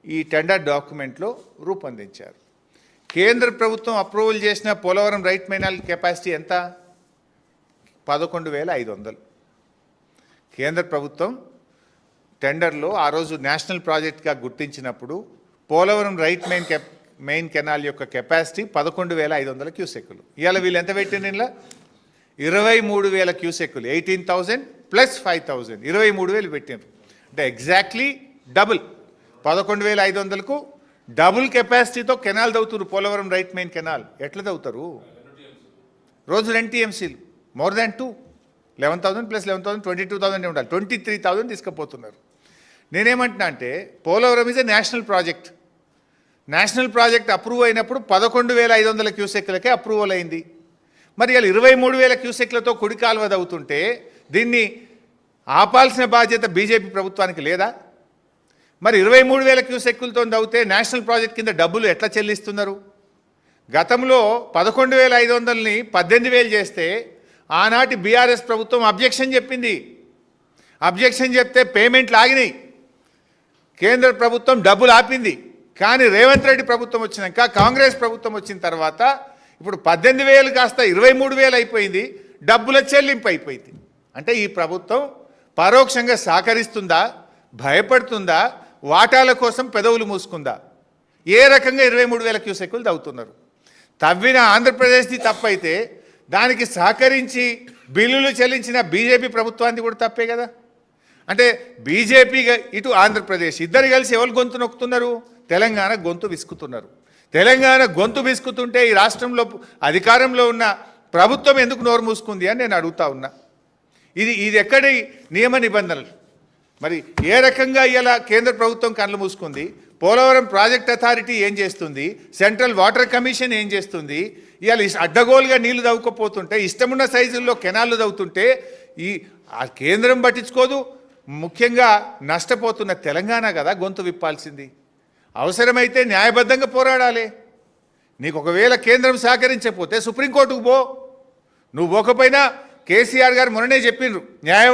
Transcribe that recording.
ఈ టెండర్ డాక్యుమెంట్లో రూపొందించారు. కేంద్ర ప్రభుత్వం అప్రూవల్ చేసిన పోలవరం రైట్ కెనాల్ కెపాసిటీ ఎంత? 11,500. కేంద్ర ప్రభుత్వం టెండర్లో ఆ రోజు నేషనల్ ప్రాజెక్ట్గా గుర్తించినప్పుడు పోలవరం రైట్ మెయిన్ కెనాల్ యొక్క కెపాసిటీ 11,500 క్యూసెక్కులు. ఇవాళ వీళ్ళు ఎంత పెట్టిండ్రు? ఇలా 23,000 క్యూసెక్కులు. 18,000 ప్లస్ 5,000 23,000 పెట్టిండ్రు. అంటే ఎగ్జాక్ట్లీ డబుల్. 11,500కు డబుల్ కెపాసిటీతో కెనాల్ దవుతున్నారు. పోలవరం రైట్ మెయిన్ కెనాల్ ఎట్లా దవుతారు? రోజు 2 TMCలు, మోర్ దాన్ 2. 11,000 ప్లస్ 11,000 22,000 ఉండాలి. 23,000 తీసుకుపోతున్నారు. నేనేమంటున్నా అంటే Polavaram is a national project. National project approve అయినప్పుడు 11,500 క్యూసెక్లకే అప్రూవల్ అయింది. మరి ఇలా 23,000 క్యూసెక్లతో కుడి కాలువ దవుతుంటే దీన్ని ఆపాల్సిన బాధ్యత బీజేపీ ప్రభుత్వానికి లేదా? మరి 23,000 క్యూసెక్కులతో దవ్వుతే నేషనల్ ప్రాజెక్ట్ కింద డబ్బులు ఎట్లా చెల్లిస్తున్నారు? గతంలో 11,500ని 18,000 చేస్తే ఆనాటి బీఆర్ఎస్ ప్రభుత్వం అబ్జెక్షన్ చెప్పింది. అబ్జెక్షన్ చెప్తే పేమెంట్లు ఆగినాయి. కేంద్ర ప్రభుత్వం డబ్బులు ఆపింది. కానీ రేవంత్ రెడ్డి ప్రభుత్వం వచ్చినాక, కాంగ్రెస్ ప్రభుత్వం వచ్చిన తర్వాత ఇప్పుడు 18,000 కాస్త 23,000 అయిపోయింది. డబ్బుల చెల్లింపు అయిపోయింది. అంటే ఈ ప్రభుత్వం పరోక్షంగా సహకరిస్తుందా, భయపడుతుందా, వాటాల కోసం పెదవులు మూసుకుందా? ఏ రకంగా 23,000 క్యూసెక్కులు తవ్వుతున్నారు? తవ్విన ఆంధ్రప్రదేశ్ది తప్పైతే దానికి సహకరించి బిల్లులు చెల్లించిన బీజేపీ ప్రభుత్వాన్ని కూడా తప్పే కదా. అంటే బీజేపీ ఇటు ఆంధ్రప్రదేశ్ ఇద్దరు కలిసి ఎవరు గొంతు నొక్కుతున్నారు? తెలంగాణ గొంతు విసుకుతున్నారు. తెలంగాణ గొంతు విసుకుతుంటే ఈ రాష్ట్రంలో అధికారంలో ఉన్న ప్రభుత్వం ఎందుకు నోరు మూసుకుంది అని నేను అడుగుతా ఉన్నా. ఇది ఎక్కడి నియమ నిబంధనలు? మరి ఏ రకంగా ఇలా కేంద్ర ప్రభుత్వం కళ్ళు మూసుకుంది? పోలవరం ప్రాజెక్ట్ అథారిటీ ఏం చేస్తుంది? సెంట్రల్ వాటర్ కమిషన్ ఏం చేస్తుంది? ఇవాళ అడ్డగోలుగా నీళ్లు దవ్వుకపోతుంటే, ఇష్టమున్న సైజుల్లో కెనాళ్ళు దవ్వుతుంటే ఆ కేంద్రం పట్టించుకోదు. ముఖ్యంగా నష్టపోతున్న తెలంగాణ కదా గొంతు విప్పాల్సింది. అవసరమైతే న్యాయబద్ధంగా పోరాడాలి. నీకు ఒకవేళ కేంద్రం సహకరించకపోతే సుప్రీంకోర్టుకు పో. నువ్వు పోకపోయినా కేసీఆర్ గారు మొన్ననే చెప్పిండ్రు,